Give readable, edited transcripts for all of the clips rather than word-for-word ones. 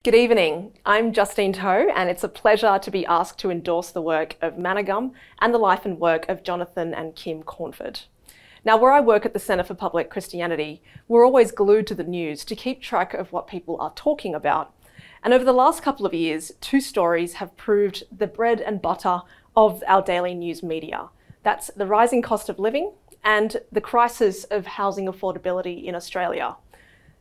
Good evening, I'm Justine Toh, and it's a pleasure to be asked to endorse the work of Manna Gum and the life and work of Jonathan and Kim Cornford. Now, where I work at the Centre for Public Christianity, we're always glued to the news to keep track of what people are talking about. And over the last couple of years, two stories have proved the bread and butter of our daily news media. That's the rising cost of living and the crisis of housing affordability in Australia.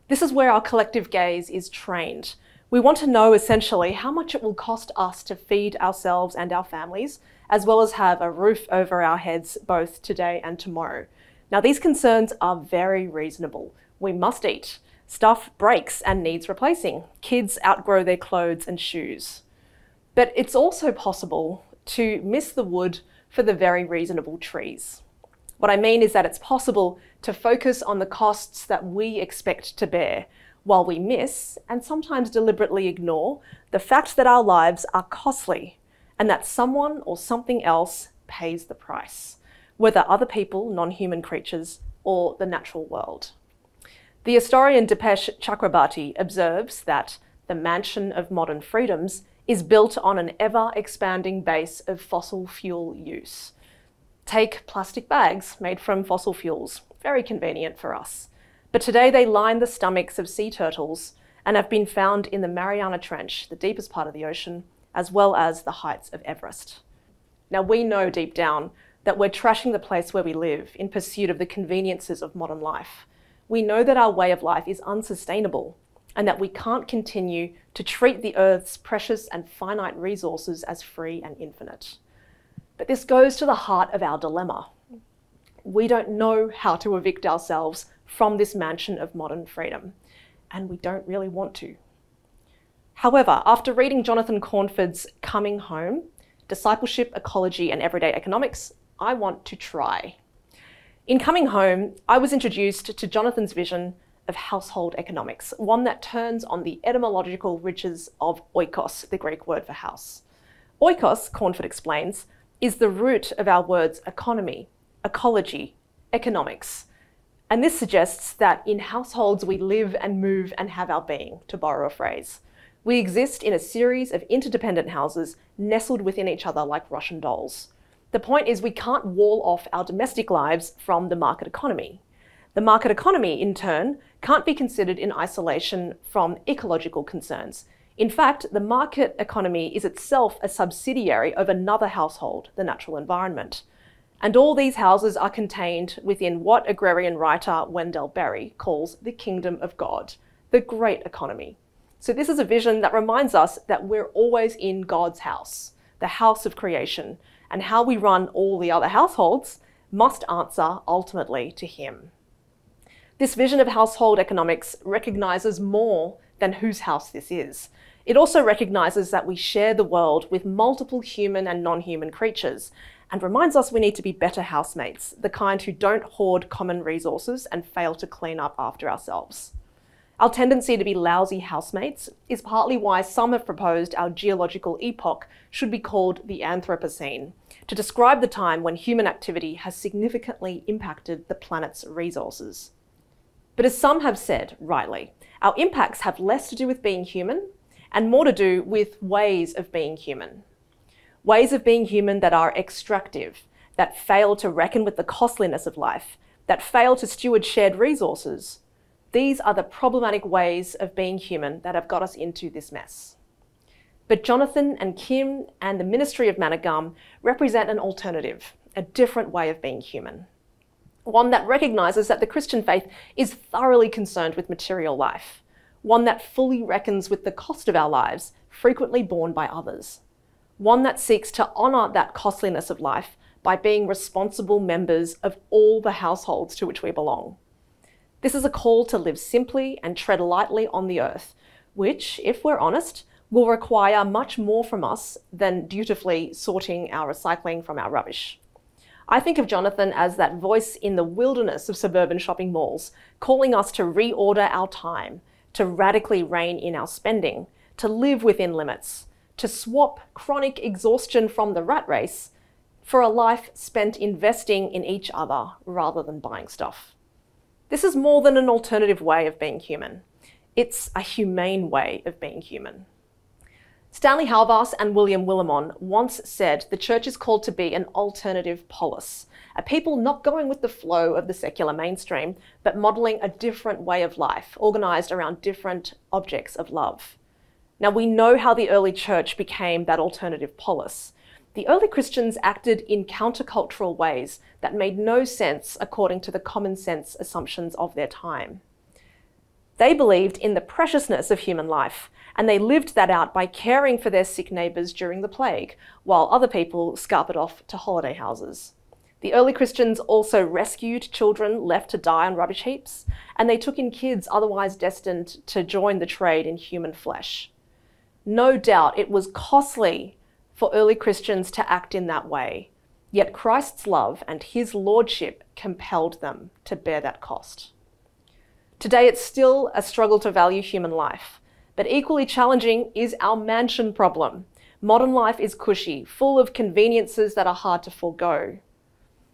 This is where our collective gaze is trained. We want to know essentially how much it will cost us to feed ourselves and our families, as well as have a roof over our heads both today and tomorrow. Now, these concerns are very reasonable. We must eat. Stuff breaks and needs replacing. Kids outgrow their clothes and shoes. But it's also possible to miss the wood for the very reasonable trees. What I mean is that it's possible to focus on the costs that we expect to bear, while we miss, and sometimes deliberately ignore, the fact that our lives are costly and that someone or something else pays the price, whether other people, non-human creatures, or the natural world. The historian Dipesh Chakrabarti observes that the mansion of modern freedoms is built on an ever-expanding base of fossil fuel use. Take plastic bags made from fossil fuels, very convenient for us. But today they line the stomachs of sea turtles and have been found in the Mariana Trench, the deepest part of the ocean, as well as the heights of Everest. Now, we know deep down that we're trashing the place where we live in pursuit of the conveniences of modern life. We know that our way of life is unsustainable and that we can't continue to treat the Earth's precious and finite resources as free and infinite. But this goes to the heart of our dilemma. We don't know how to evict ourselves from this mansion of modern freedom, and we don't really want to. However, after reading Jonathan Cornford's Coming Home, Discipleship, Ecology and Everyday Economics, I want to try. In Coming Home, I was introduced to Jonathan's vision of household economics, one that turns on the etymological riches of oikos, the Greek word for house. Oikos, Cornford explains, is the root of our words economy, ecology, economics. And this suggests that in households we live and move and have our being, to borrow a phrase. We exist in a series of interdependent houses nestled within each other like Russian dolls. The point is we can't wall off our domestic lives from the market economy. The market economy, in turn, can't be considered in isolation from ecological concerns. In fact, the market economy is itself a subsidiary of another household, the natural environment. And all these houses are contained within what agrarian writer Wendell Berry calls the kingdom of God, the great economy. So this is a vision that reminds us that we're always in God's house, the house of creation, and how we run all the other households must answer ultimately to Him. This vision of household economics recognizes more than whose house this is. It also recognizes that we share the world with multiple human and non-human creatures, and reminds us we need to be better housemates, the kind who don't hoard common resources and fail to clean up after ourselves. Our tendency to be lousy housemates is partly why some have proposed our geological epoch should be called the Anthropocene, to describe the time when human activity has significantly impacted the planet's resources. But as some have said, rightly, our impacts have less to do with being human and more to do with ways of being human. Ways of being human that are extractive, that fail to reckon with the costliness of life, that fail to steward shared resources. These are the problematic ways of being human that have got us into this mess. But Jonathan and Kim and the ministry of Manna Gum represent an alternative, a different way of being human. One that recognises that the Christian faith is thoroughly concerned with material life. One that fully reckons with the cost of our lives, frequently borne by others. One that seeks to honour that costliness of life by being responsible members of all the households to which we belong. This is a call to live simply and tread lightly on the earth, which, if we're honest, will require much more from us than dutifully sorting our recycling from our rubbish. I think of Jonathan as that voice in the wilderness of suburban shopping malls, calling us to reorder our time, to radically rein in our spending, to live within limits, to swap chronic exhaustion from the rat race for a life spent investing in each other rather than buying stuff. This is more than an alternative way of being human. It's a humane way of being human. Stanley Hauerwas and William Willimon once said the church is called to be an alternative polis, a people not going with the flow of the secular mainstream, but modelling a different way of life, organised around different objects of love. Now, we know how the early church became that alternative polis. The early Christians acted in countercultural ways that made no sense according to the common sense assumptions of their time. They believed in the preciousness of human life, and they lived that out by caring for their sick neighbours during the plague, while other people scarpered off to holiday houses. The early Christians also rescued children left to die on rubbish heaps, and they took in kids otherwise destined to join the trade in human flesh. No doubt it was costly for early Christians to act in that way, yet Christ's love and his lordship compelled them to bear that cost. Today, it's still a struggle to value human life, but equally challenging is our mansion problem. Modern life is cushy, full of conveniences that are hard to forego.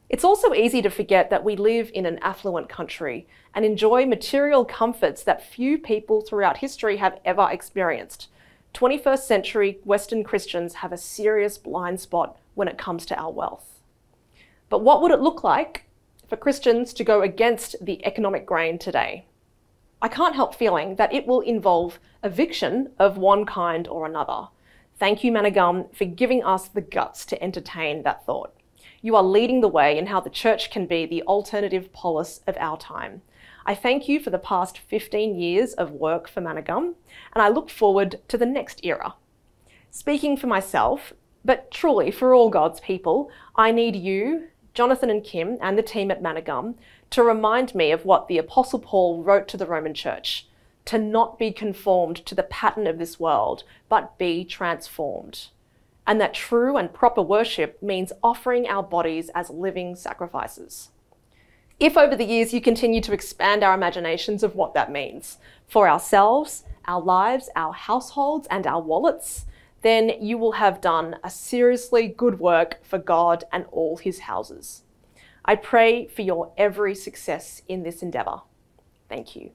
It's also easy to forget that we live in an affluent country and enjoy material comforts that few people throughout history have ever experienced. 21st century Western Christians have a serious blind spot when it comes to our wealth. But what would it look like for Christians to go against the economic grain today? I can't help feeling that it will involve eviction of one kind or another. Thank you, Manna Gum, for giving us the guts to entertain that thought. You are leading the way in how the church can be the alternative polis of our time. I thank you for the past 15 years of work for Manna Gum, and I look forward to the next era. Speaking for myself, but truly for all God's people, I need you, Jonathan and Kim, and the team at Manna Gum to remind me of what the Apostle Paul wrote to the Roman Church, to not be conformed to the pattern of this world, but be transformed. And that true and proper worship means offering our bodies as living sacrifices. If over the years you continue to expand our imaginations of what that means for ourselves, our lives, our households, and our wallets, then you will have done a seriously good work for God and all his houses. I pray for your every success in this endeavour. Thank you.